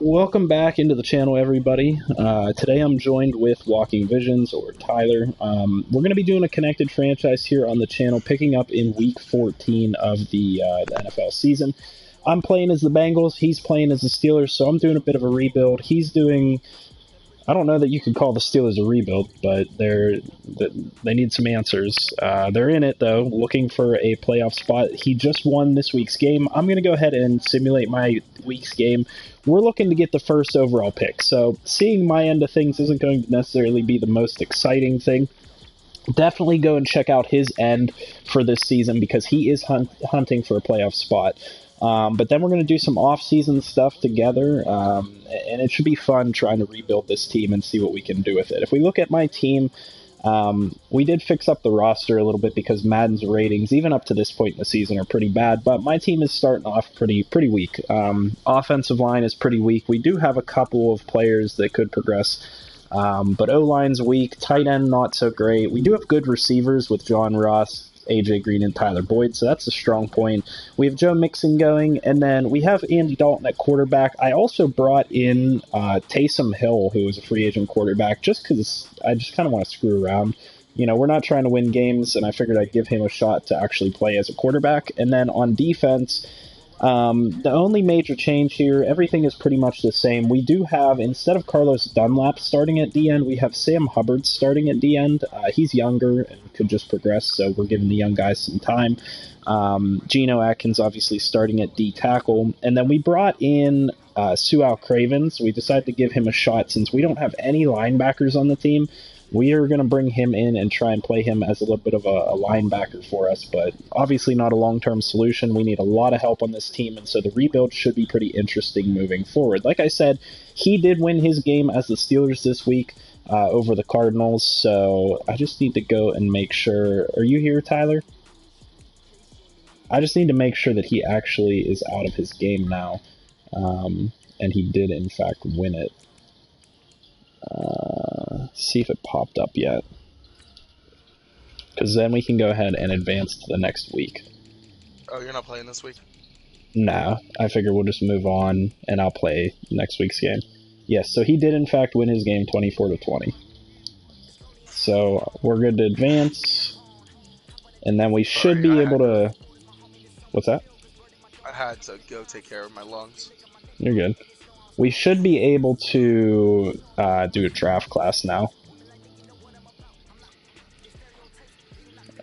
Welcome back into the channel, everybody. Today I'm joined with WalkingVisions, or Tyler. We're going to be doing a connected franchise here on the channel, picking up in Week 14 of the NFL season. I'm playing as the Bengals, he's playing as the Steelers, so I'm doing a bit of a rebuild. He's doing... I don't know that you could call the Steelers a rebuild, but they need some answers. They're in it, though, looking for a playoff spot. He just won this week's game. I'm going to go ahead and simulate my week's game. We're looking to get the first overall pick, so seeing my end of things isn't going to necessarily be the most exciting thing. Definitely go and check out his end for this season because he is hunting for a playoff spot. But then we're going to do some off-season stuff together, and it should be fun trying to rebuild this team and see what we can do with it. If we look at my team, we did fix up the roster a little bit because Madden's ratings, even up to this point in the season, are pretty bad, but my team is starting off pretty weak. Offensive line is pretty weak. We do have a couple of players that could progress, but O-line's weak. Tight end, not so great. We do have good receivers with John Ross, AJ Green, and Tyler Boyd, so that's a strong point. We have Joe Mixon going, and then we have Andy Dalton at quarterback. I also brought in Taysom Hill, who is a free agent quarterback, just because I just kind of want to screw around. You know, we're not trying to win games, and I figured I'd give him a shot to actually play as a quarterback. And then on defense, the only major change here, everything is pretty much the same. We do have, instead of Carlos Dunlap starting at D-end, we have Sam Hubbard starting at D-end. He's younger and could just progress, so we're giving the young guys some time. Geno Atkins obviously starting at D-tackle. And then we brought in Sual Cravens. We decided to give him a shot since we don't have any linebackers on the team. We are going to bring him in and try and play him as a little bit of a linebacker for us, but obviously not a long-term solution. We need a lot of help on this team, and so the rebuild should be pretty interesting moving forward. Like I said, he did win his game as the Steelers this week over the Cardinals, so I just need to go and make sure... Are you here, Tyler? I just need to make sure that he actually is out of his game now, and he did, in fact, win it. See if it popped up yet, because then we can go ahead and advance to the next week. Oh, you're not playing this week? Nah, I figure we'll just move on and I'll play next week's game. Yes, so he did in fact win his game 24-20. So we're good to advance, and then we should be able to... What's that? I had to go take care of my lungs. You're good. We should be able to do a draft class now.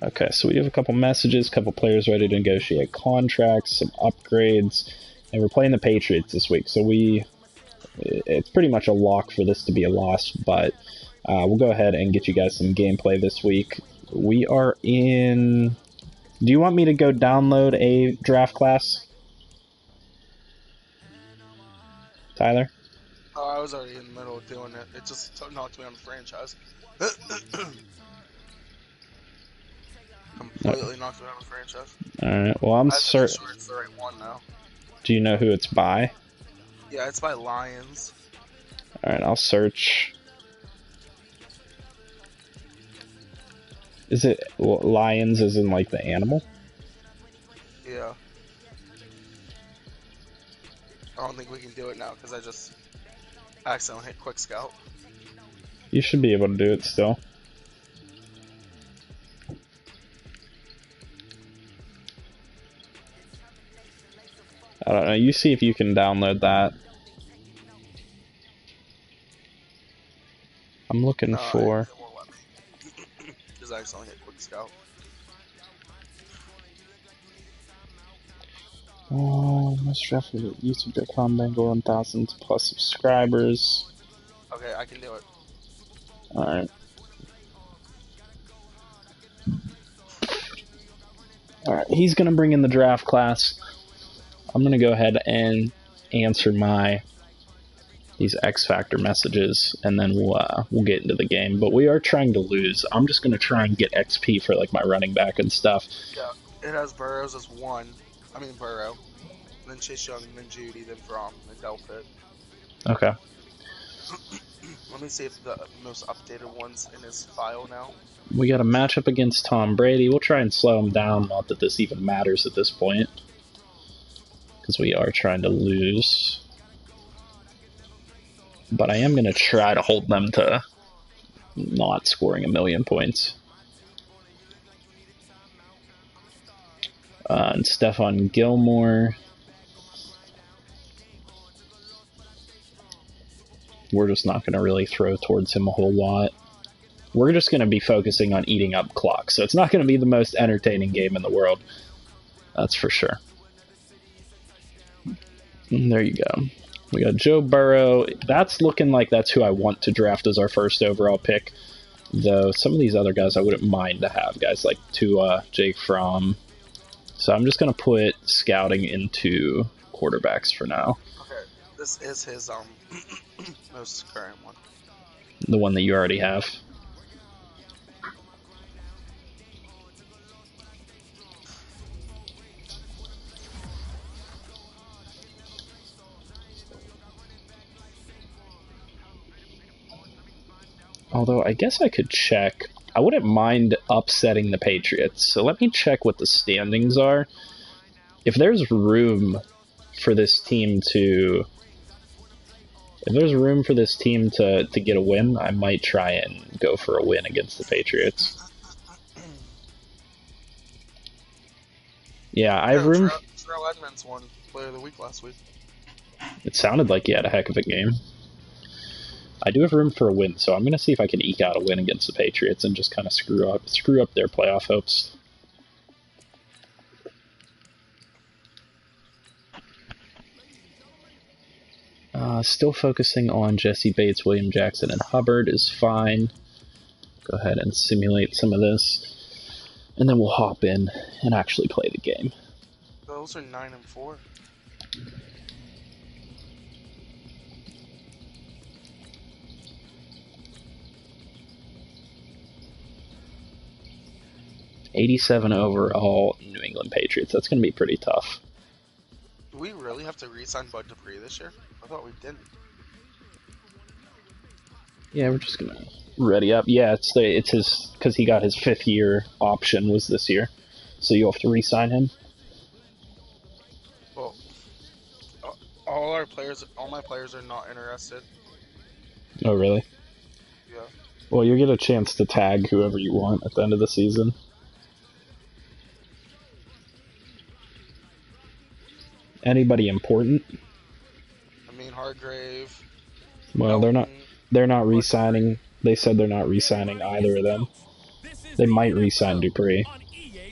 Okay, so we have a couple messages, a couple players ready to negotiate contracts, some upgrades, and we're playing the Patriots this week, so it's pretty much a lock for this to be a loss, but we'll go ahead and get you guys some gameplay this week. We are in... Do you want me to go download a draft class? Tyler? Oh, I was already in the middle of doing it. It just knocked me on the franchise. Completely knocked me on the franchise. Alright, well I'm certain... sure it's the right one now. Do you know who it's by? Yeah, it's by Lions. Alright, I'll search. Is it Lions as in like the animal? Yeah. I don't think we can do it now because I just accidentally hit Quick Scout. You should be able to do it still. I don't know, you see if you can download that. I'm looking for... It won't let me. Because I accidentally hit Quick Scout. Oh, Mr. F is YouTube.com, Bengal 1,000 plus subscribers. Okay, I can do it. Alright. Alright, he's gonna bring in the draft class. I'm gonna go ahead and answer these X Factor messages, and then we'll get into the game. But we are trying to lose. I'm just gonna try and get XP for like my running back and stuff. Yeah, it has Burrows as 1. I mean Burrow, then Chase Young, then Judy, then Fromm, then Delpit. Okay. Let me see if the most updated one's in his file now. We got a matchup against Tom Brady. We'll try and slow him down, not that this even matters at this point, because we are trying to lose. but I am going to try to hold them to not scoring 1,000,000 points. And Stephon Gilmore. We're just not going to really throw towards him a whole lot. We're just going to be focusing on eating up clock, so it's not going to be the most entertaining game in the world. That's for sure. And there you go. We got Joe Burrow. That's looking like that's who I want to draft as our first overall pick. Though some of these other guys I wouldn't mind to have. Guys like Tua, Jake Fromm. So I'm just going to put scouting into quarterbacks for now. Okay, this is his most current one. The one that you already have. Although, I guess I could check. I wouldn't mind upsetting the Patriots. So let me check what the standings are. If there's room for this team to... If there's room for this team to get a win, I might try and go for a win against the Patriots. Yeah, I have room... Terrell Edmonds won Player of the Week last week. It sounded like he had a heck of a game. I do have room for a win, so I'm going to see if I can eke out a win against the Patriots and just kind of screw up their playoff hopes. Still focusing on Jesse Bates, William Jackson, and Hubbard is fine. Go ahead and simulate some of this, and then we'll hop in and actually play the game. Those are 9 and 4. '87 overall New England Patriots. That's going to be pretty tough. Do we really have to re-sign Bud Dupree this year? I thought we didn't. Yeah, we're just going to ready up. Yeah, it's his, because he got his 5th year option was this year. So you have to re-sign him. Well, all my players are not interested. Oh, really? Yeah. Well, you get a chance to tag whoever you want at the end of the season. Anybody important? I mean, Hargrave. Well, they're not re-signing. They said they're not re-signing either of them. They might re-sign Dupree.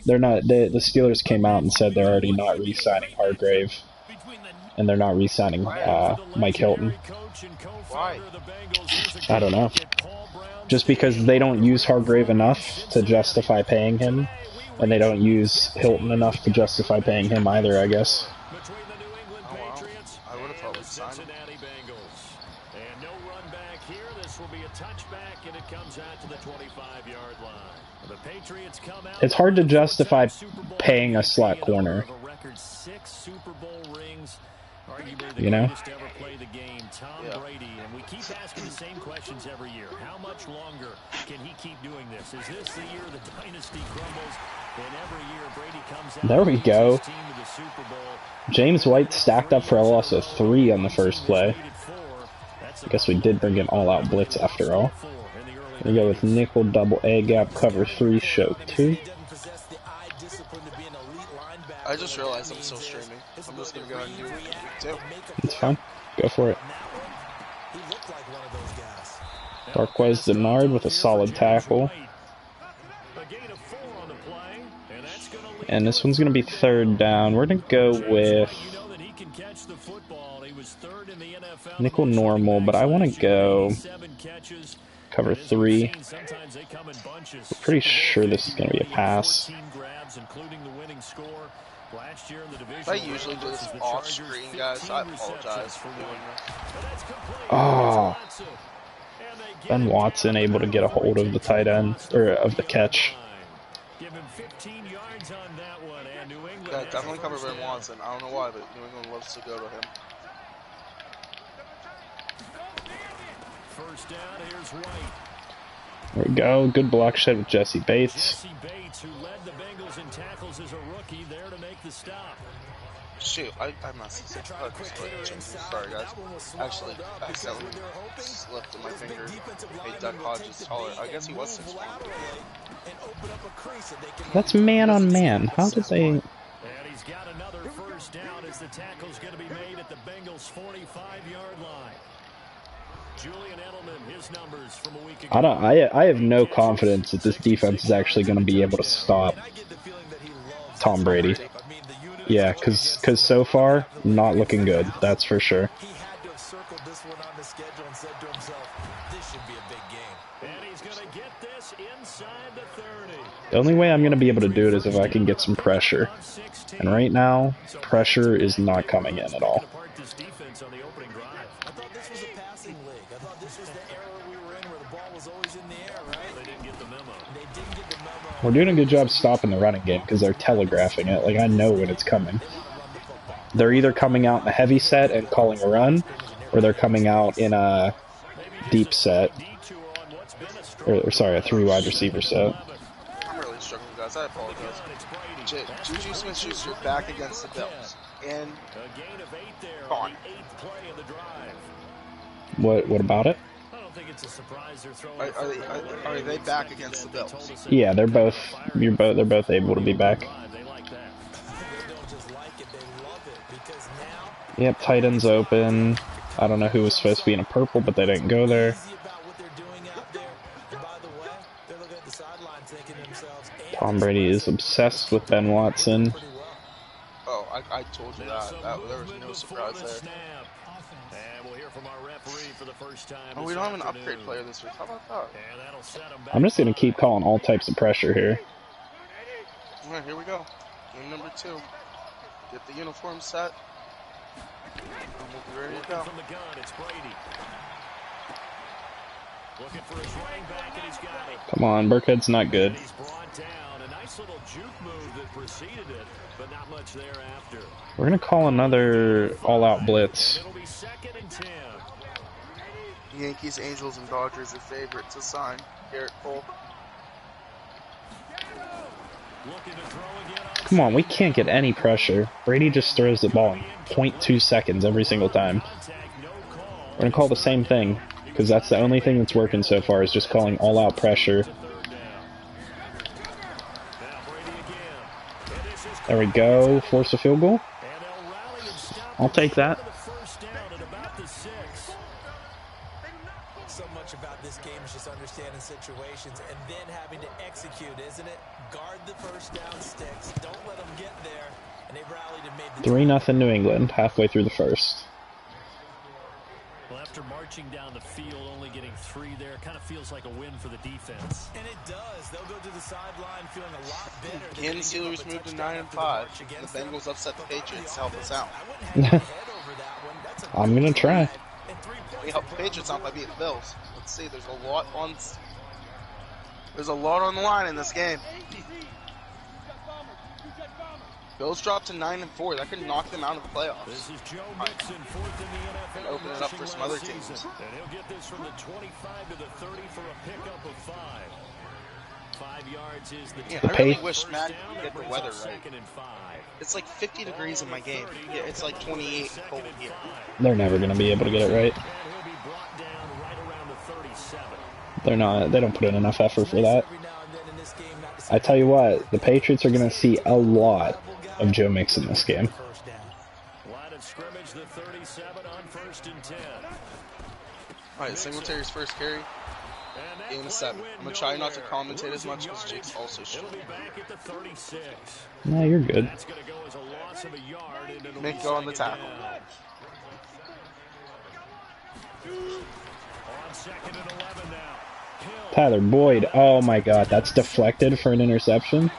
They're not. The Steelers came out and said they're already not re-signing Hargrave, and they're not re-signing Mike Hilton. Why? I don't know. Just because they don't use Hargrave enough to justify paying him, and they don't use Hilton enough to justify paying him either, I guess. Oh, wow. I would have thought we'd sign him. And no run back here. This will be a touchback, and it comes out to the 25-yard line. The Patriots come out. It's hard to justify paying a slot corner. You know? Tom Brady, and we keep asking the same questions every year. How much longer can he keep doing this? Is this the year the dynasty crumbles? And every year Brady comes out. There we go. James White stacked up for a loss of 3 on the first play. I guess we did bring an all-out blitz after all. We go with nickel, double A gap, cover 3, show 2. I just realized I'm still streaming. I'm just gonna go ahead and do week 2. It's fine. Go for it. Darquez Denard with a solid tackle. And this one's going to be 3rd down. We're going to go with nickel normal, but I want to go cover 3. We're pretty sure this is going to be a pass. I usually do this off screen, guys, so I apologize for doing this. Oh, Ben Watson able to get a hold of the tight end, or of the catch. Yeah, definitely cover Ben Watson. I don't know why, but New England loves to go to him. First down, here's White. There we go. Good block shed with Jesse Bates. Jesse Bates, who led the Bengals in tackles as a rookie, there to make the stop. Shoot, I must have said sorry guys. Actually, I accidentally slipped in my finger. Made Duck Hodges taller. I guess he was 6'1". That's man on man. How did they... And he's got another first down as the tackle's going to be made at the Bengals' 45-yard line. Julian Edelman, his numbers from a week ago. I have no confidence that this defense is actually going to be able to stop Tom Brady. Yeah, because so far, not looking good, that's for sure. He had to have circled this one on the schedule and said to himself, this should be a big game. And he's going to get this inside the 30. The only way I'm going to be able to do it is if I can get some pressure. And right now, pressure is not coming in at all. We're doing a good job stopping the running game because they're telegraphing it. Like, I know when it's coming. They're either coming out in a heavy set and calling a run, or they're coming out in a deep set. Or sorry, a 3 wide receiver set. I'm really struggling, guys. I apologize. Juju Smith-Schuster back against the Bills. And gone. What about it? Are they back against the Bills? Yeah, they're both able to be back. Yep, tight end's open. I don't know who was supposed to be in a purple, but they didn't go there. Tom Brady is obsessed with Ben Watson. Oh, I told you that. There was no surprise there. Oh, we don't have an upgrade player this week. How about that? I'm just going to keep calling all types of pressure here. Alright, here we go. Game number 2. Get the uniform set. And we'll be ready to go. Come on, Burkhead's not good. We're going to call another all-out blitz. Yankees, Angels, and Dodgers are favorites to sign Garrett Cole. Come on, we can't get any pressure. Brady just throws the ball in 0.2 seconds every single time. We're going to call the same thing, because that's the only thing that's working so far, is just calling all-out pressure. There we go. Force a field goal. I'll take that. So much about this game is just understanding situations and then having to execute, isn't it? Guard the first down sticks. Don't let them get there. And they rallied and made the 3-0 New England, halfway through the first. Well, after marching down the field, only getting 3 there, kind of feels like a win for the defense. And it does. They'll go to the sideline feeling a lot better. Can the Steelers move to 9-5? The Bengals upset the Patriots to help us out. I'm going to try. We help the Patriots out by beating the Bills. Let's see, there's a lot on the line in this game. Bills dropped to 9-4. That could knock them out of the playoffs. This is Joe Mixon, 4th in the NFL. And open it up for some other teams. And he'll get this from the 25 to the 30 for a pickup of 5. 5 yards is the I really wish Madden could get the weather right. It's like 50 degrees in my game. Yeah, it's like 28 cold here. They're never going to be able to get it right. They're not. They don't put in enough effort for that. I tell you what, the Patriots are going to see a lot of Joe Mixon this game. Line of scrimmage, the 37 on 1st and 10. Alright, Singletary's first carry. Game of 7. I'm going to try not to commentate as much because Jake's also shooting. No, you're good. Make go on the tackle. On 2nd and 11 now. Tyler Boyd. Oh my god, that's deflected for an interception.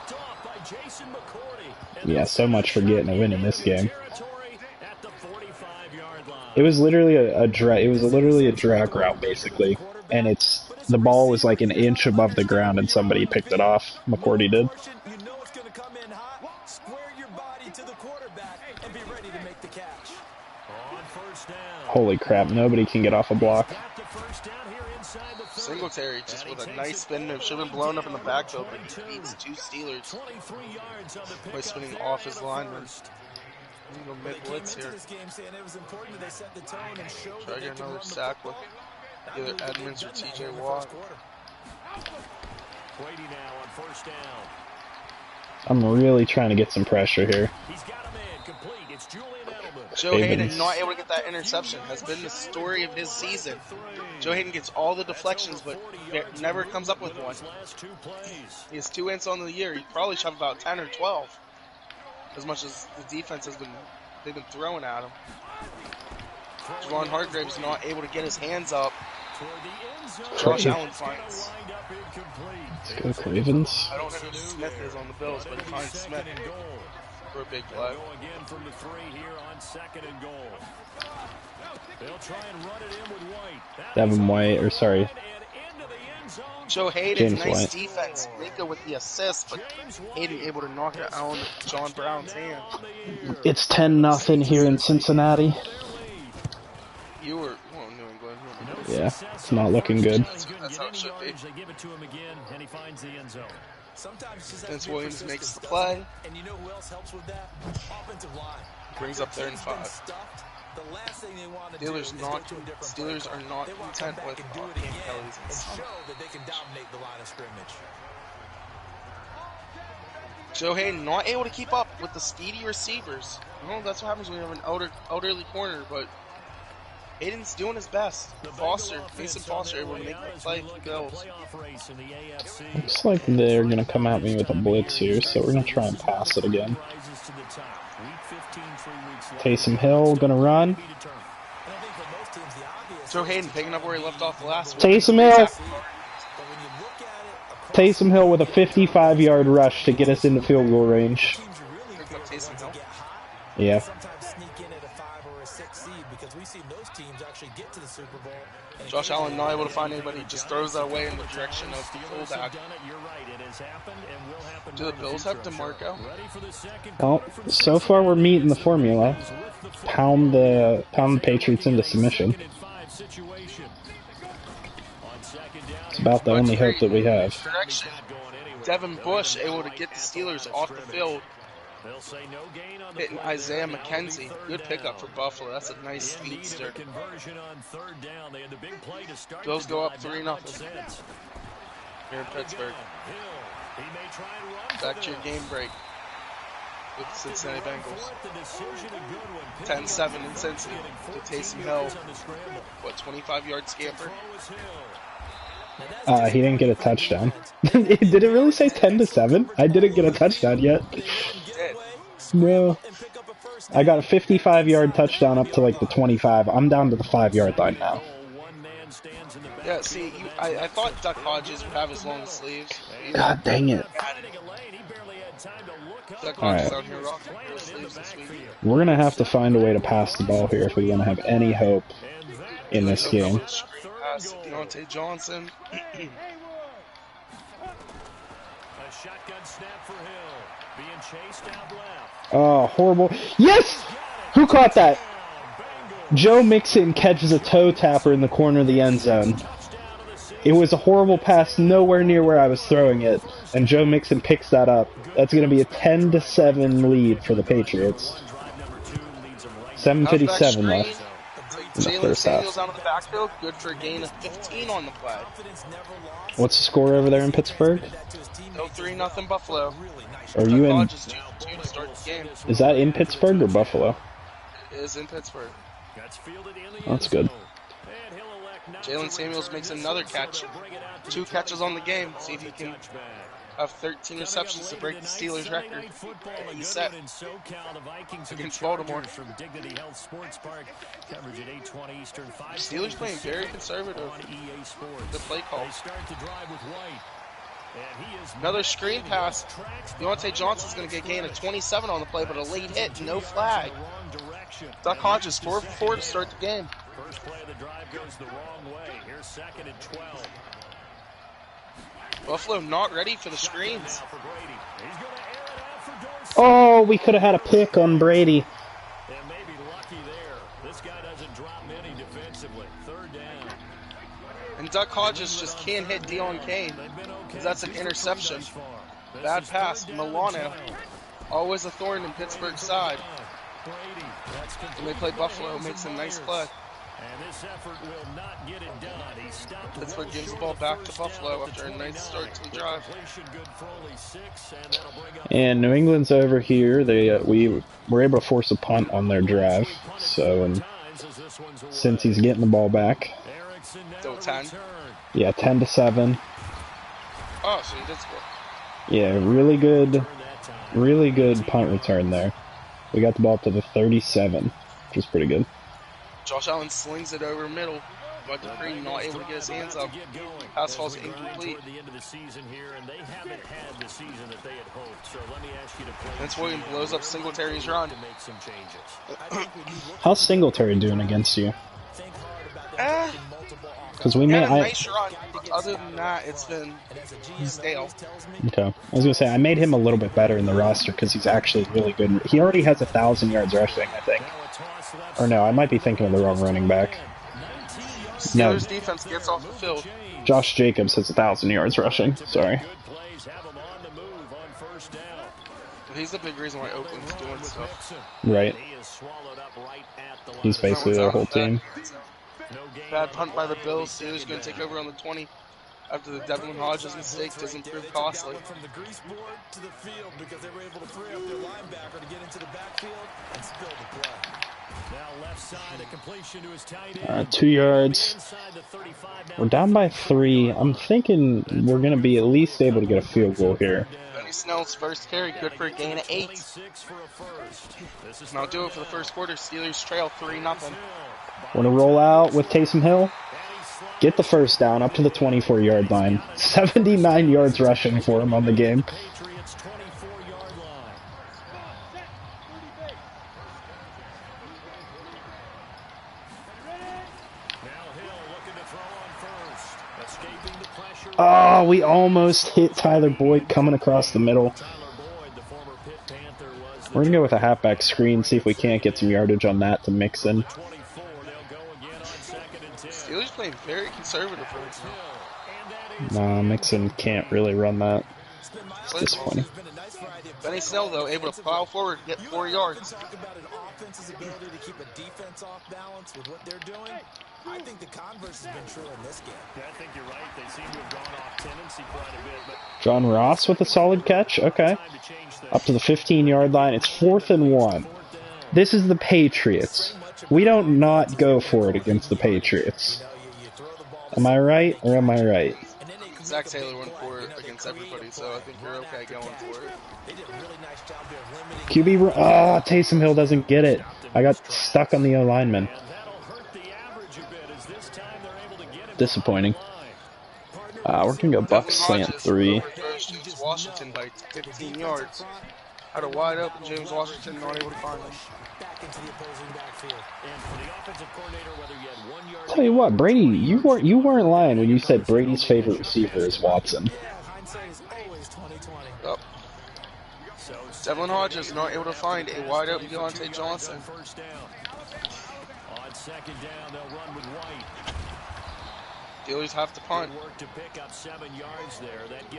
Yeah, so much for getting a win in this game. It was literally a drag route basically, and the ball was like an inch above the ground and somebody picked it off. McCourty did. Holy crap, nobody can get off a block. Singletary just with a nice spin move. Should have been blown up in the backfield, but he beats 2 Steelers by spinning off his lineman. Go mid blitz here. Try to get another sack with either Edmonds or TJ Watt. Brady now on first down. I'm really trying to get some pressure here. He's got a man complete. It's Julian Edelman. Joe Hayden not able to get that interception has been the story of his season. Joe Hayden gets all the deflections, but never comes up with one. He has 2 ints on the year. He probably should have about 10 or 12, as much as the defense they've been throwing at him. Javon Hargrave's not able to get his hands up. Josh Allen finds. Let's go Ravens. I don't know who Smith is on the Bills, but he finds Smith for a big play. Again from the 3 here on 2nd and goal. They'll try and run it in with White. Devin White, or sorry. Joe Hayden's James nice White. defense. Minka with the assist, but Hayden able to knock it out of John Brown's hand. It's 10-0 here in Cincinnati. You were New England. Yeah, it's not looking good. That's how it should be. They give it to him again, and he finds the end zone. Vince Williams makes the play. And you know who else helps with that? Offensive line. Brings up 3rd and 5. The last thing they want to Steelers are not they want to come content back with and do it Cam again Kelly's and show that they can dominate the line of scrimmage. Joe Hayden not able to keep up with the speedy receivers. Well, that's what happens when you have an elderly corner, but Hayden's doing his best. Mason Foster able to make that play for the Bills. Looks like they're going to come at me with a blitz here, so we're going to try and pass it again. Taysom Hill going to run. Joe Hayden picking up where he left off the last one. Taysom Hill. Taysom Hill with a 55-yard rush to get us into field goal range. Picked up Taysom Hill. Yeah. Josh Allen not able to find anybody, just throws that away in the direction of the fullback. Do the Bills have DeMarco? Well, so far we're meeting the formula. Pound the Patriots into submission. It's about the only hope that we have. Direction. Devin Bush able to get the Steelers off the field. Hitting Isaiah McKenzie. Good pickup for Buffalo. That's a nice speedster. Bills go up 3-0 here in Pittsburgh. Back to your game break with the Cincinnati Bengals. 10-7 in Cincy to Taysom Hill. What, 25-yard scamper? He didn't get a touchdown. Did it really say 10-7? I didn't get a touchdown yet. No. I got a 55-yard touchdown up to like the 25. I'm down to the 5-yard line now. Yeah, see, I thought Duck Hodges would have his long sleeves. God dang it. Duck Hodges out here rocking his sleeves this week. We're going to have to find a way to pass the ball here if we want to have any hope in this game. Pass Deontay Johnson. A shotgun snap for Hill. Being chased out left. Oh, horrible. Yes! Who caught that? Joe Mixon catches a toe tapper in the corner of the end zone. It was a horrible pass, nowhere near where I was throwing it, and Joe Mixon picks that up. That's going to be a 10-7 lead for the Patriots. 7:57 left. Jalen Samuels out of the backfield, good for a gain of 15 on the play. What's the score over there in Pittsburgh? No 3-0 Buffalo. Are you in? To start the game. Is that in Pittsburgh or Buffalo? It is in Pittsburgh. That's good. Jalen Samuels makes another catch. 2 catches on the game. See if he can have 13 receptions to break the Steelers' record. He's set against Baltimore. Steelers playing very conservative. The play call. Another screen pass. Deontay Johnson's going to get a gain of 27 on the play, but a late hit, no flag. Duck Hodges 4 for 4 to start the game. First play of the drive goes the wrong way. Here's 2nd and 12. Buffalo not ready for the screens. Oh, we could have had a pick on Brady. And maybe lucky there. This guy doesn't drop many defensively. 3rd down. And Duck Hodges just can't hit Deion Kane, because that's an interception. Bad pass. Milano, always a thorn in Pittsburgh's side. And they play Buffalo, makes a nice play. And this effort will not get it done. He stopped Pittsburgh gives the ball back to Buffalo after a nice start to the drive. And New England's over here. We were able to force a punt on their drive. So, and since he's getting the ball back, Still 10. Yeah, 10-7. Oh, so he did score. Yeah, really good punt return there. We got the ball to the 37, which is pretty good. Josh Allen slings it over middle. Bud Dupree not able to get his hands up. Pass falls incomplete. Vince Williams blows up Singletary's run. How's Singletary doing against you? Because we made a nice run. Other than that, it's been stale. Okay, I was gonna say I made him a little bit better in the roster because he's actually really good. He already has 1,000 yards rushing, I think. Or no, I might be thinking of the wrong running back. Steelers defense gets off the field. Josh Jacobs has 1,000 yards rushing. Sorry. He's the big reason why Oakland's doing stuff. Right. He's basically their whole team. Bad punt by the Bills. Steelers going to take over on the 20 after the Devlin Hodges mistake doesn't prove costly. From the grease board to the field because they were able to free up their linebacker to get into the backfield and spill the play. Now left side, a completion to his tight end. 2 yards. We're down by 3. I'm thinking we're going to be at least able to get a field goal here. Benny Snell's first carry, good for a gain of 8. Now do it for the first quarter. Steelers trail 3-0. Want to roll out with Taysom Hill? Get the first down up to the 24-yard line. 79 yards rushing for him on the game. Oh, we almost hit Tyler Boyd coming across the middle. We're going to go with a halfback screen, see if we can't get some yardage on that to mix in. Steelers playing very conservative right now. Nah, Mixon can't really run that. It's disappointing. Benny Snell, though, able to plow forward, get 4 yards. Talk about an offense's ability to keep a defense off balance with what they're doing. I think the converse has been true in this game. Yeah, I think you're right. They seem to have gone off tendency quite a bit. But John Ross with a solid catch. Okay. Up to the 15-yard line. It's 4th and 1. This is the Patriots. We don't not go for it against the Patriots. Am I right or am I right? Zach Taylor went for it against everybody, so I think you're okay going for it. QB, Taysom Hill doesn't get it. I got stuck on the O-lineman. Disappointing. We're going to go Bucks slant 3. Washington by 15 yards. Had a wide open James Washington, not able to find him. Tell you what, Brady, you weren't lying when you said Brady's favorite receiver is Watson. Yep. Devlin Hodges not able to find a wide open Deontay Johnson. On second down, they'll run with White. Steelers have to punt.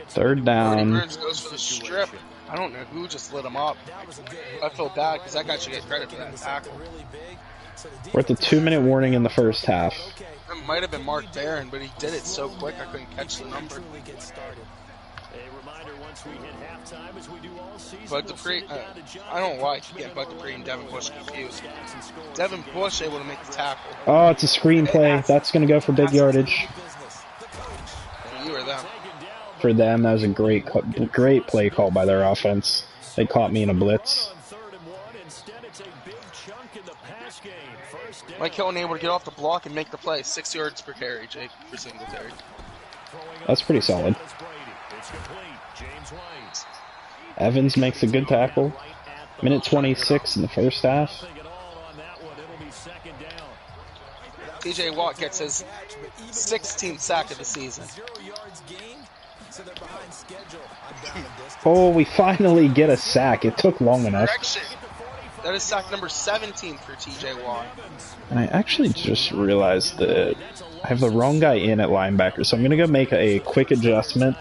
3rd down. Burns goes for the strip. I don't know who just lit him up. I feel bad because that guy should get credit for that tackle. We're at the 2-minute warning in the first half. It might have been Mark Barron, but he did it so quick I couldn't catch the number. Bud Dupree, I don't know why I keep getting Bud Dupree and Devin Bush confused. Devin Bush able to make the tackle. Oh, it's a screen play. That's going to go for big yardage. For you or them? For them, that was a great play call by their offense. They caught me in a blitz. Mike Hill able to get off the block and make the play. 6 yards per carry, Jake, for Singletary. That's pretty solid. Evans makes a good tackle. Minute 26 in the first half. TJ Watt gets his 16th sack of the season. Oh, we finally get a sack. It took long enough. That is sack number 17 for TJ Watt. And I actually just realized that I have the wrong guy in at linebacker, so I'm going to go make a quick adjustment.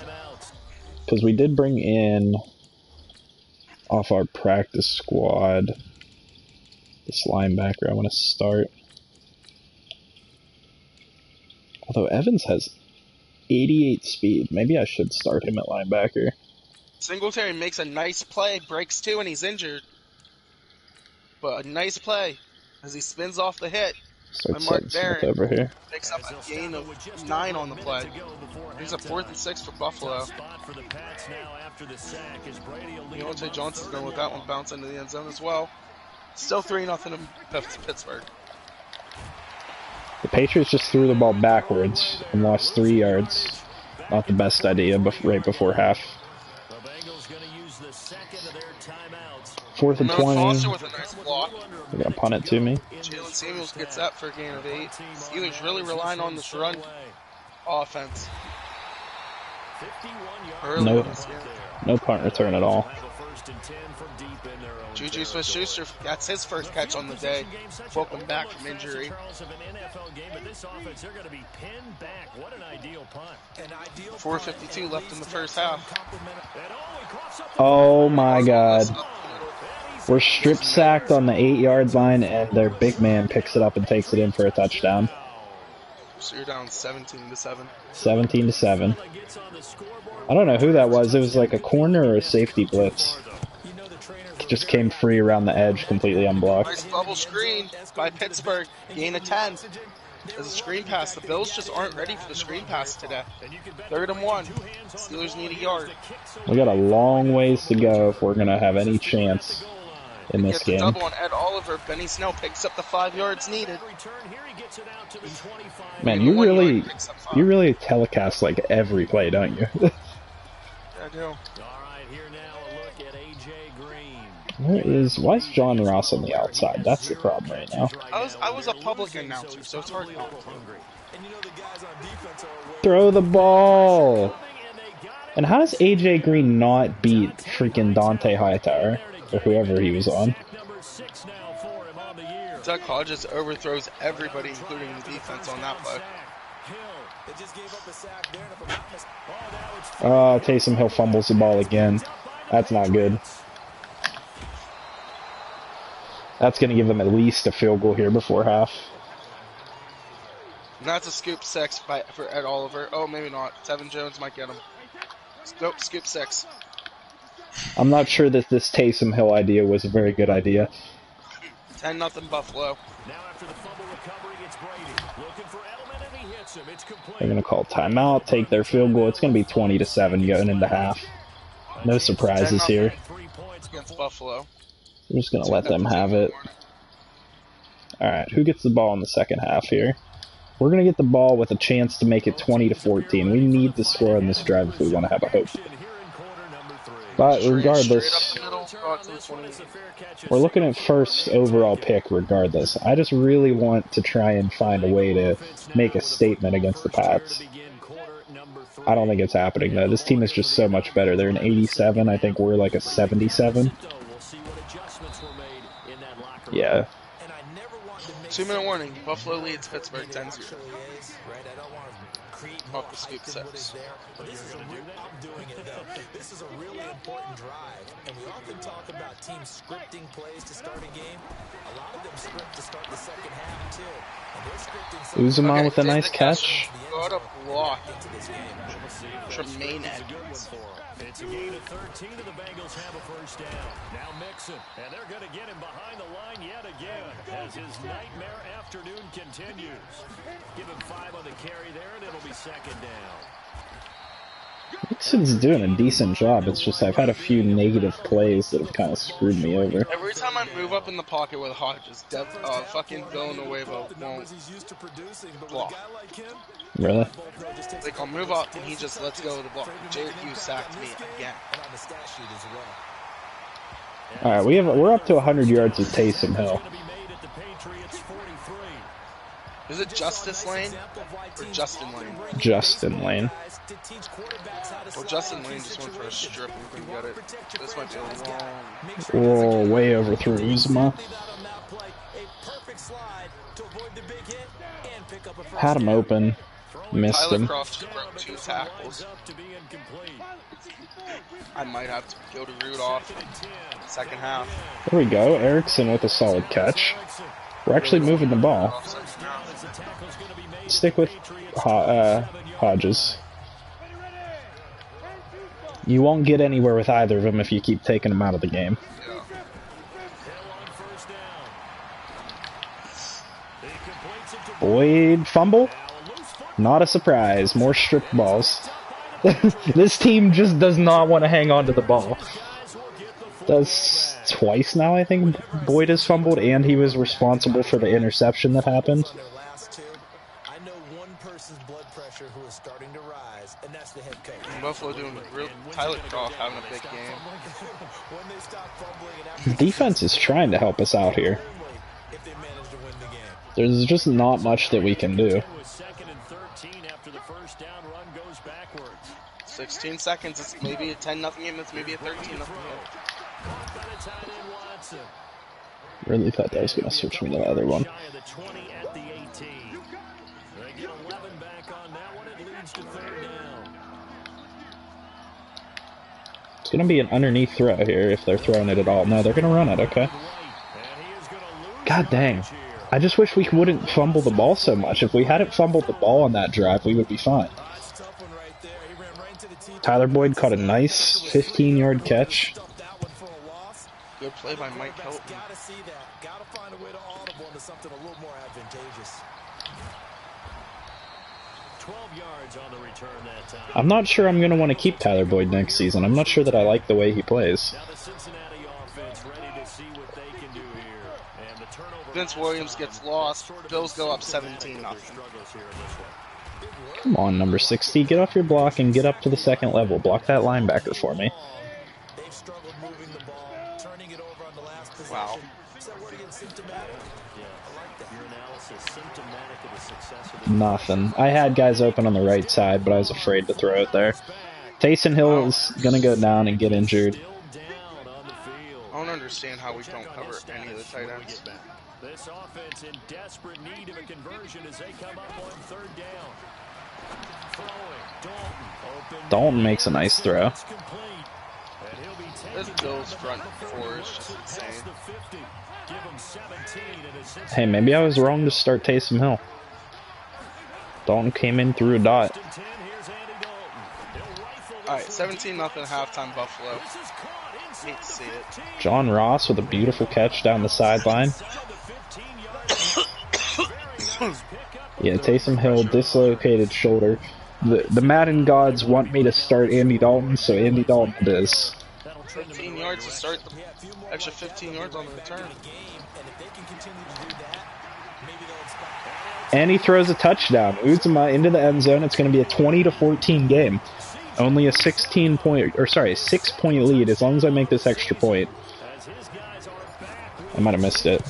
Because we did bring in, off our practice squad, this linebacker I want to start. Although Evans has 88 speed. Maybe I should start him at linebacker. Singletary makes a nice play, breaks 2, and he's injured. But a nice play as he spins off the hit. Start Mark setting Smith over here. Picks up a gain of 9 on the play. Here's a 4th and 6 for Buffalo. Deontay Johnson's going to let that one bounce into the end zone as well. Still 3-0 to Pittsburgh. The Patriots just threw the ball backwards and lost 3 yards. Not the best idea right before half. 4th and 20. Foster with a nice block. They're going to punt it to me. Jalen Samuels gets that for a gain of 8. Steelers really relying on this run offense. No punt return at all. Juju Smith-Schuster, that's his first catch on the day. Welcome back from injury. 4:52 left in the first half. Oh my God. We're strip sacked on the 8-yard line, and their big man picks it up and takes it in for a touchdown. So you're down 17-7. 17-7. I don't know who that was. It was like a corner or a safety blitz. It just came free around the edge, completely unblocked. Nice bubble screen by Pittsburgh. Gain of 10. As a screen pass, the Bills just aren't ready for the screen pass today. 3rd and 1. Steelers need a yard. We got a long ways to go if we're going to have any chance in this game. Double on Ed Oliver. Benny Snell picks up the 5 yards needed. Man, you really telecast like every play, don't you? Yeah, I do. Why is John Ross on the outside? That's the problem right now. I was a public announcer, so it's hard to know. Throw the ball! And how does AJ Green not beat freaking Dante Hightower? Or whoever he was on. Doug Hodges overthrows everybody, including the defense, on that play. Taysom Hill fumbles the ball again. That's not good. That's going to give them at least a field goal here before half. And that's a scoop 6 for Ed Oliver. Oh, maybe not. Tevin Jones might get him. Nope, scoop 6. I'm not sure that this Taysom Hill idea was a very good idea. 10-0 Buffalo. They're going to call timeout, take their field goal. It's going to be 20-7 going into half. No surprises here. Against Buffalo. We're just going to let them have it. Alright, who gets the ball in the second half here? We're going to get the ball with a chance to make it 20-14. We need to score on this drive if we want to have a hope. But regardless, we're looking at first overall pick regardless. I just really want to try and find a way to make a statement against the Pats. I don't think it's happening though. This team is just so much better. They're an 87. I think we're like a 77. Yeah. 2-minute warning. Buffalo leads Pittsburgh 10-0. Off the scoop 6. This is a really important drive, and we often talk about teams scripting plays to start a game. A lot of them script to start the second half too. And they're scripting Uzomah with a nice catch. Got a block into this game. Tremaine Edmonds. It's a gain of 13, and the Bengals have a first down. Now Mixon, and they're going to get him behind the line yet again as his nightmare afternoon continues. Give him 5 on the carry there, and it'll be second down. Mixon's doing a decent job. It's just I've had a few negative plays that have kind of screwed me over. Every time I move up in the pocket with Hodges, fucking Villanueva won't block. Really? Like, I'll move up and he just lets go of the block. Jared Hughes sacked me again. Alright, we're up to 100 yards with Taysom Hill. Is it Justice Lane or Justin Lane? Justin Lane. Well, Justin Lane just went for a strip and couldn't get it. This might be a long... Whoa, way overthrew Uzomah. A perfect slide to avoid the big hit and pick up a first Had him open. Missed Tyler him. Croft just broke 2 tackles. I might have to go to Reid off second half. There we go. Erickson with a solid catch. We're actually moving the ball. Stick with Hodges. You won't get anywhere with either of them if you keep taking them out of the game. Yeah. Boyd fumble? Not a surprise. More stripped balls. This team just does not want to hang on to the ball. That's twice now, I think, Boyd has fumbled, and he was responsible for the interception that happened. I know one person's blood pressure who is starting to rise, and that's the head coach. Buffalo doing real. Tyler Croft having a big game. When they stop fumbling and The defense is trying to help us out here. if they manage to win the game. There's just not much that we can do. 16 seconds. It's maybe a 10-0 game. It's maybe a 13-0 game. Really thought that was going to switch me to the other one. It's going to be an underneath throw here if they're throwing it at all. No, they're going to run it, okay. God dang. I just wish we wouldn't fumble the ball so much. If we hadn't fumbled the ball on that drive, we would be fine. Tyler Boyd caught a nice 15-yard catch. Good play by Mike Hilton. Gotta see that. Gotta find a way to audible into something a little more advantageous. 12 yards on the return that time. I'm not sure I'm going to want to keep Tyler Boyd next season. I'm not sure that I like the way he plays. Now the Cincinnati offense ready to see what they can do here. And the turnover. Vince Williams gets lost. Bills go up 17-0. Come on, number 60. Get off your block and get up to the second level. Block that linebacker for me. They've struggled moving the ball, turning it over on the last possession. Wow. Is that word again symptomatic? Yeah, I like that. Your analysis symptomatic of the success of the Nothing. I had guys open on the right side, but I was afraid to throw it there. Taysom Hill is going to go down and get injured. I don't understand how we don't cover any of the tight ends. This offense in desperate need of a conversion as they come up on third down. Throwing, Dalton makes a nice throw. This Bills front four is just insane. Hey, maybe I was wrong to start Taysom Hill. Dalton came in through a dot. Alright, 17-0 halftime Buffalo. Hate to see it. John Ross with a beautiful catch down the sideline. Yeah, Taysom Hill, dislocated shoulder. The Madden gods want me to start Andy Dalton, so Andy Dalton it is. 15 yards to start the extra 15 yards on the return. And he throws a touchdown. Uzuma into the end zone. It's going to be a 20-14 game. Only a 6-point lead as long as I make this extra point. I might have missed it.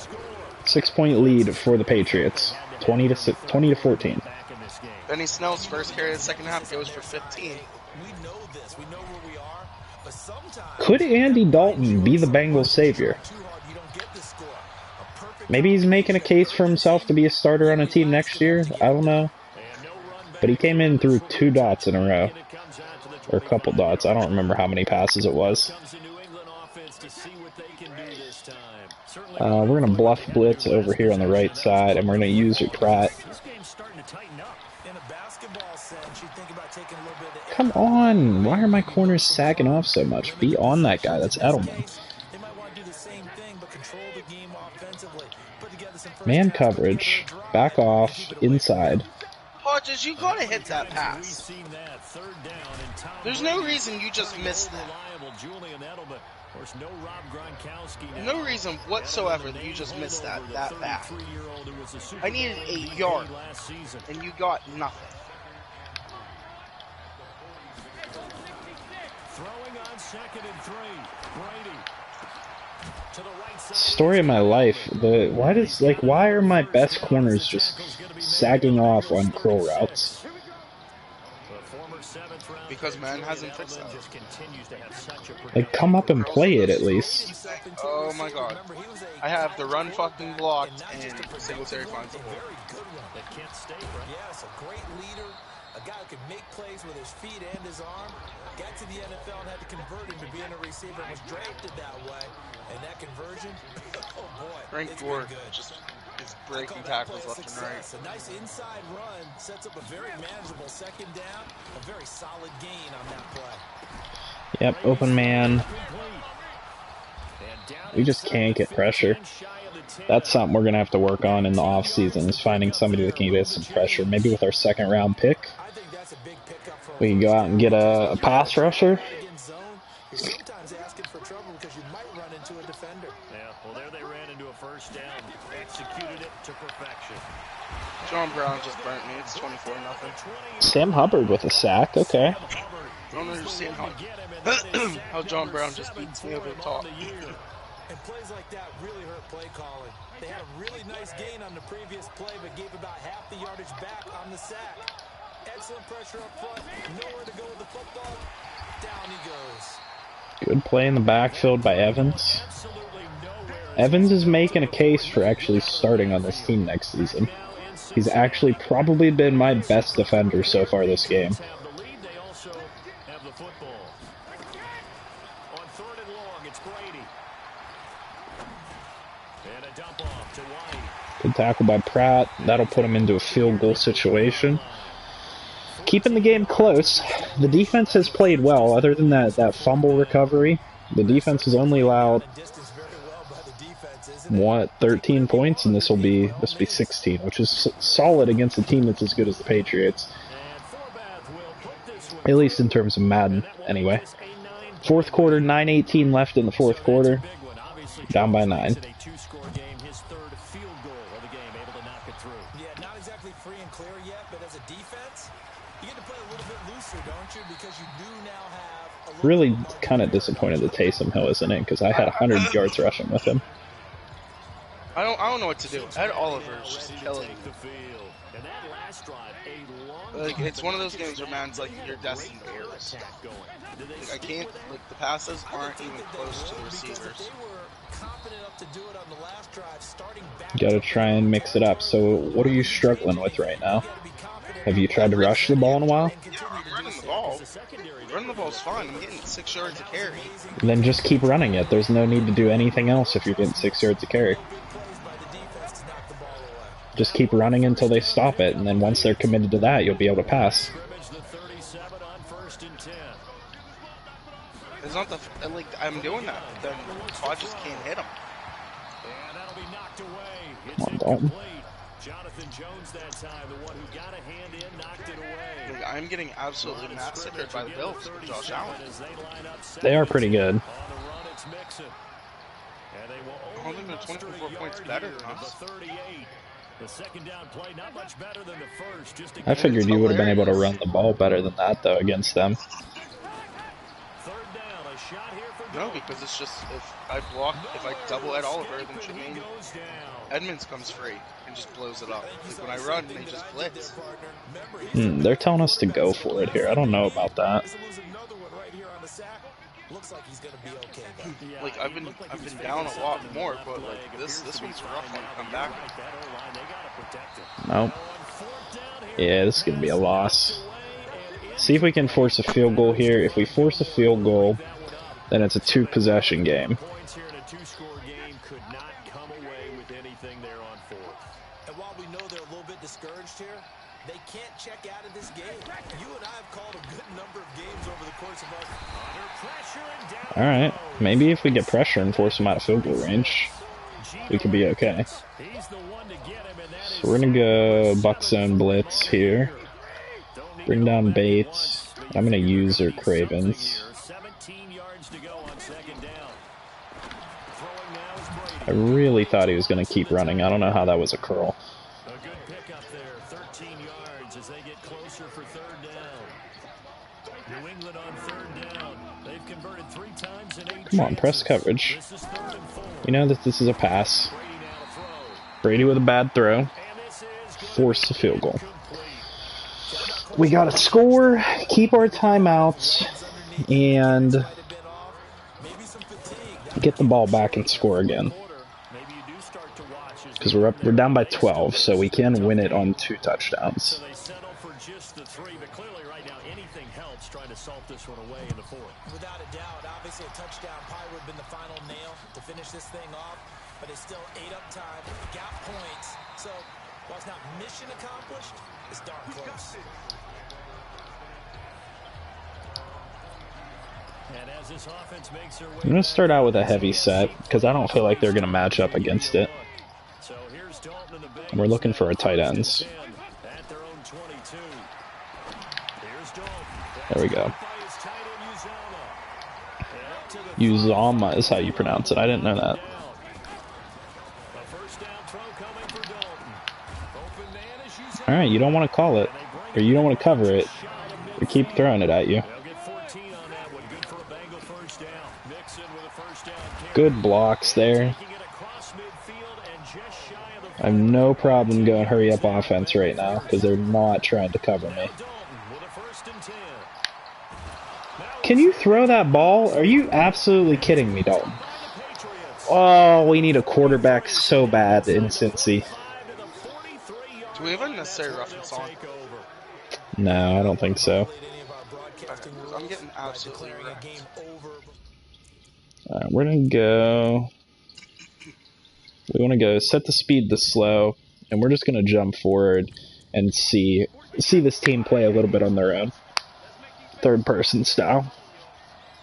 6-point lead for the Patriots. 20-14. Benny Snell's first carry of the second half goes for 15. Could Andy Dalton be the Bengals savior? Maybe he's making a case for himself to be a starter on a team next year. I don't know. But he came in through 2 dots in a row. Or a couple dots. I don't remember how many passes it was. We're going to bluff blitz over here on the right side, and we're going to use your Pratt. Come on! Why are my corners sagging off so much? Be on that guy. That's Edelman. Man coverage. Back off. Inside. Hodges, you gotta hit that pass. There's no reason you just missed that. No reason whatsoever that you just missed that bad. I needed a yard, and you got nothing. Story of my life. Why are my best corners just sagging off on curl routes? Because Madden hasn't fixed that. Like, come up and play it at least. Oh my god. I have the run fucking blocked and Singletary finds the hole. Yes, a great leader, A guy who can make plays with his feet and his arm. Got to the NFL and had to convert him to being a receiver. Was drafted that way. And that conversion, oh boy, Frank Gore just is breaking tackles left and right. A nice inside run sets up a very manageable second down. A very solid gain on that play. Yep, open man. We just can't get pressure. That's something we're going to have to work on in the offseason, is finding somebody that can get some pressure. Maybe with our second round pick, we can go out and get a pass rusher. Sometimes asking for trouble because you might run into a defender. Yeah, well, there they ran into a first down. Executed it to perfection. John Brown just burnt me. It's 24-0. Sam Hubbard with a sack. Okay. I don't understand how John Brown just beats me over the top. And plays like that really hurt play calling. They had a really nice gain on the previous play, but gave about half the yardage back on the sack. Excellent pressure up front. Nowhere to go with the football. Down he goes. Good play in the backfield by Evans. Evans is making a case for actually starting on this team next season. He's actually probably been my best defender so far this game. Good tackle by Pratt. That'll put him into a field goal situation. Keeping the game close. The defense has played well. Other than that fumble recovery, the defense has only allowed 13 points, and this will be 16, which is solid against a team that's as good as the Patriots. At least in terms of Madden, anyway. Fourth quarter, 9:18 left in the fourth quarter. Down by 9. Really kind of disappointed that Taysom Hill isn't in, because I had 100 yards rushing with him. I don't know what to do. Ed Oliver's just killing me. Like, it's one of those games where man's like, you're destined to errors. Like, I can't, like, the passes aren't even close to the receivers. Gotta try and mix it up. So, what are you struggling with right now? Have you tried to rush the ball in a while? Yeah, I'm running the ball. Running the ball's fine. I'm getting 6 yards a carry. Then just keep running it. There's no need to do anything else if you're getting 6 yards a carry. Just keep running until they stop it, and then once they're committed to that, you'll be able to pass. It's not the, like, I'm doing that, but then I just can't hit him. Come on, Dalton. Jonathan Jones that time, the one who got a hand in, knocked it away. Like, I'm getting absolutely massacred by the Bills, Josh Allen. They are pretty good. I don't think they're 24 points better than us. I figured you would have been able to run the ball better than that, though, against them. No, because it's just, if I double Ed Oliver, then Jermaine Edmonds comes free and just blows it up. Like, when I run, they just blitz. They're telling us to go for it here. I don't know about that. Like, I've been down a lot more, but like this week's rough when I come back. Nope. Yeah, this is gonna be a loss. See if we can force a field goal here. If we force a field goal, then it's a 2-possession game. And while we know they're a little bit discouraged here, they can't check out of this game. You and I have called a good number of games over the course of our... Alright, maybe if we get pressure and force them out of field goal range, we could be okay. So we're going to go Buck Zone Blitz here. Bring down Bates. I'm going to use their Cravens. I really thought he was going to keep running. I don't know how that was a curl. Come on, press coverage. You know that this is a pass. Brady with a bad throw. Force the field goal. We got to score, keep our timeouts, and get the ball back and score again. Because we're down by 12, so we can win it on 2 touchdowns. just the 3, but clearly right now anything helps trying to salt this one away in the 4th. Without a doubt, obviously a touchdown probably would have been the final nail to finish this thing off, but it's still 8 up time, got points, so while it's not mission accomplished, it's darn close. And as this offense makes their way, I'm going to start out with a heavy set because I don't feel like they're going to match up against it. So here's Dalton and the Bengals. And we're looking for a tight ends. At their own 22. Here's Dalton. There we go. By his tight end Uzama is how you pronounce it. I didn't know that. A first down throw coming for Dalton. Open man is Uzama. Alright, you don't want to call it, or you don't want to cover it, or keep throwing it at you. They'll get 14 on that one. Good for a Bengal first down. Mixon with a first down carry. Good blocks there. Taking it across midfield and just shy of the I have no problem going hurry up offense right now because they're not trying to cover me. Dalton with a first and 10. Can you throw that ball? Are you absolutely kidding me, Dalton? Oh, we need a quarterback so bad in Cincy. Do we have a necessary reference on? No, I don't think so. I'm getting absolutely wrecked. Alright, we're going to go... We want to go set the speed to slow, and we're just going to jump forward and see this team play a little bit on their own. Third person style.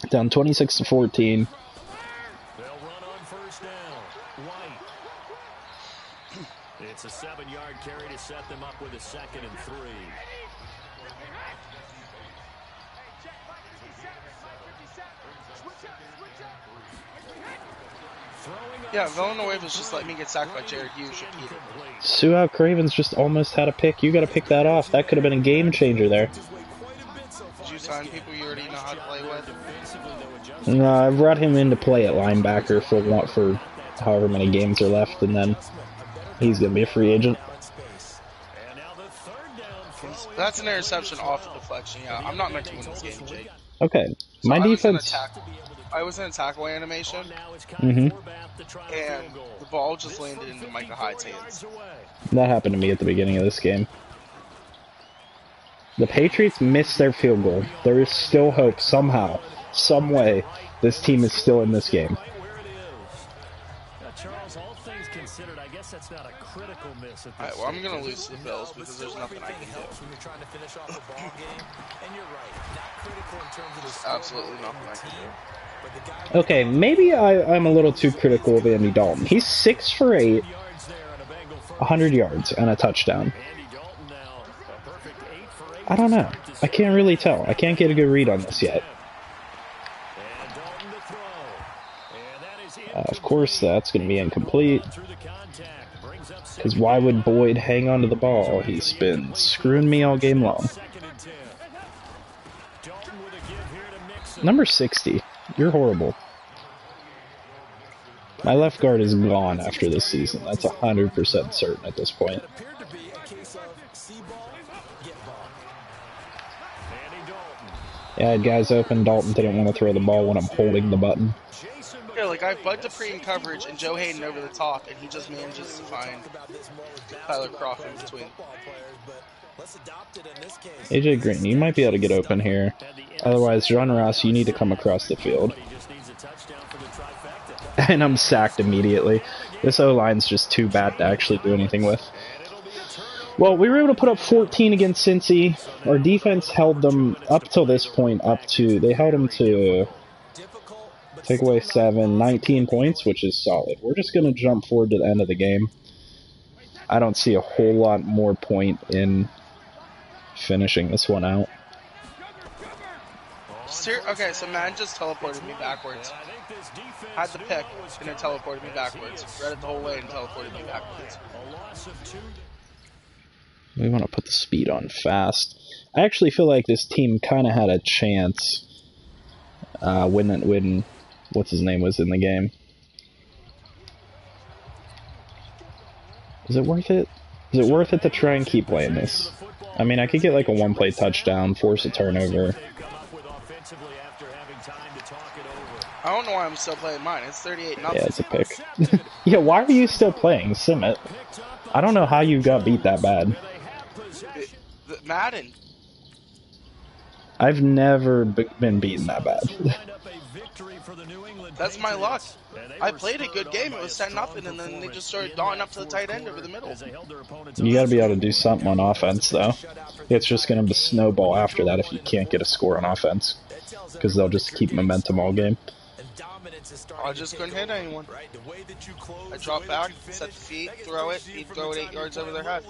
Down 26-14. They'll run on first down. White. It's a 7-yard carry to set them up with a 2nd and 3. Yeah, Villanueva's just let me get sacked by Jared Hughes repeatedly. Suat Cravens just almost had a pick. You got to pick that off. That could have been a game changer there. Did you sign people you already know how to play with? No, I brought him in to play at linebacker for however many games are left, and then he's going to be a free agent. That's an interception off the deflection. Yeah, I'm not meant to win this game, Jake. Okay, my defense... I was in a tackle animation, Mm-hmm. and the ball just landed into Micah Hyde's hands. That happened to me at the beginning of this game. The Patriots missed their field goal. There is still hope somehow, some way, this team is still in this game. Charles, all things considered, I guess that's not a critical miss at this Alright, well, I'm going to lose to the Bills because there's nothing I can do. When you're trying to finish off the ball game, and you're right, not critical in terms of the There's absolutely nothing I can do. Okay, maybe I'm a little too critical of Andy Dalton. He's 6 for 8, 100 yards, and a touchdown. I don't know. I can't really tell. I can't get a good read on this yet. Of course, that's going to be incomplete. Because why would Boyd hang on to the ball? He's been screwing me all game long. Number 60. You're horrible. My left guard is gone after this season. That's 100% certain at this point. Yeah, I had guys open. Dalton didn't want to throw the ball when I'm holding the button. Yeah, like I Bud Dupree in coverage and Joe Hayden over the top, and he just manages to find Tyler Croft in between. AJ Green, you might be able to get open here. Otherwise, John Ross, you need to come across the field. And I'm sacked immediately. This O-line's just too bad to actually do anything with. Well, we were able to put up 14 against Cincy. Our defense held them up till this point they held them to take away 19 points, which is solid. We're just going to jump forward to the end of the game. I don't see a whole lot more point in finishing this one out. Okay, so Madden just teleported me backwards. Had the pick, and it teleported me backwards. Read it the whole way and teleported me backwards. We want to put the speed on fast. I actually feel like this team kind of had a chance when what's his name was in the game. Is it worth it? Is it worth it to try and keep playing this? I mean, I could get like a one-play touchdown, force a turnover. I don't know why I'm still playing mine. It's 38-0. Yeah, it's a pick. Yeah, why are you still playing Simmet? I don't know how you got beat that bad. Madden. I've never been beaten that bad. That's my luck. I played a good game. It was 10-0, and then they just started dawing up to the tight end over the middle. You got to be able to do something on offense, though. It's just going to snowball after that if you can't get a score on offense, because they'll just keep momentum all game. I just couldn't hit anyone. I drop back, set the feet, throw it. He'd throw it 8 yards over their head.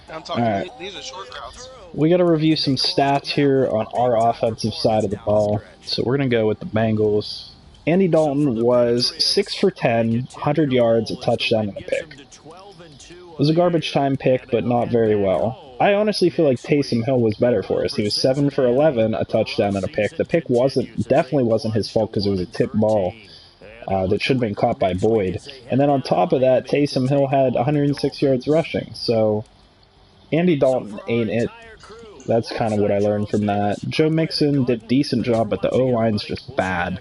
And I'm talking, right. These are short routes. We got to review some stats here on our offensive side of the ball. So we're going to go with the Bengals. Andy Dalton was 6 for 10, 100 yards, a touchdown, and a pick. It was a garbage time pick, but not very well. I honestly feel like Taysom Hill was better for us. He was 7 for 11, a touchdown, and a pick. The pick definitely wasn't his fault because it was a tip ball that should have been caught by Boyd. And then on top of that, Taysom Hill had 106 yards rushing. So Andy Dalton ain't it. That's kind of what I learned from that. Joe Mixon did a decent job, but the O-line's just bad.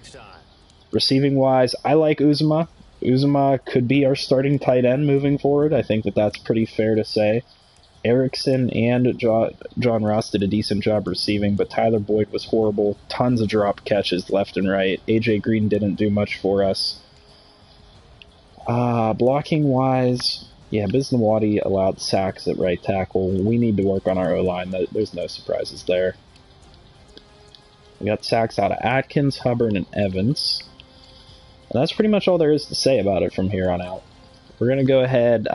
Receiving-wise, I like Uzomah. Uzomah could be our starting tight end moving forward. I think that's pretty fair to say. Erickson and John Ross did a decent job receiving, but Tyler Boyd was horrible. Tons of drop catches left and right. AJ Green didn't do much for us. Blocking-wise, yeah, Bisnawati allowed sacks at right tackle. We need to work on our O-line. There's no surprises there. We got sacks out of Atkins, Hubbard, and Evans. And that's pretty much all there is to say about it from here on out. We're going to go ahead.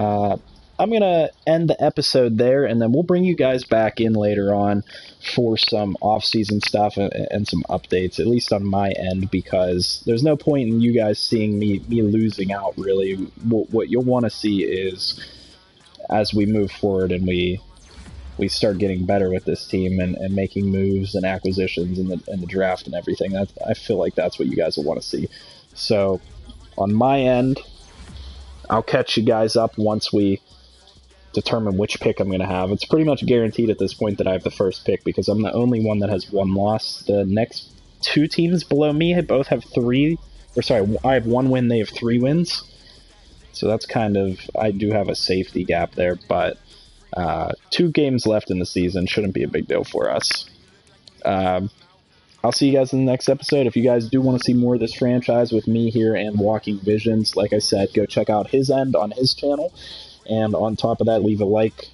I'm going to end the episode there, and then we'll bring you guys back in later on for some off-season stuff and some updates, at least on my end, because there's no point in you guys seeing me losing out, really. What you'll want to see is, as we move forward and we start getting better with this team and making moves and acquisitions and the draft and everything, I feel like that's what you guys will want to see. So, on my end, I'll catch you guys up once we determine which pick I'm going to have. It's pretty much guaranteed at this point that I have the first pick because I'm the only one that has 1 loss. The next 2 teams below me both have 3, or sorry, I have 1 win, they have 3 wins. So that's kind of, I do have a safety gap there, but 2 games left in the season shouldn't be a big deal for us. I'll see you guys in the next episode. If you guys do want to see more of this franchise with me here and Walking Visions, like I said, go check out his end on his channel. And on top of that, leave a like,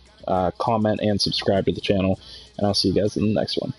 comment, and subscribe to the channel. And I'll see you guys in the next one.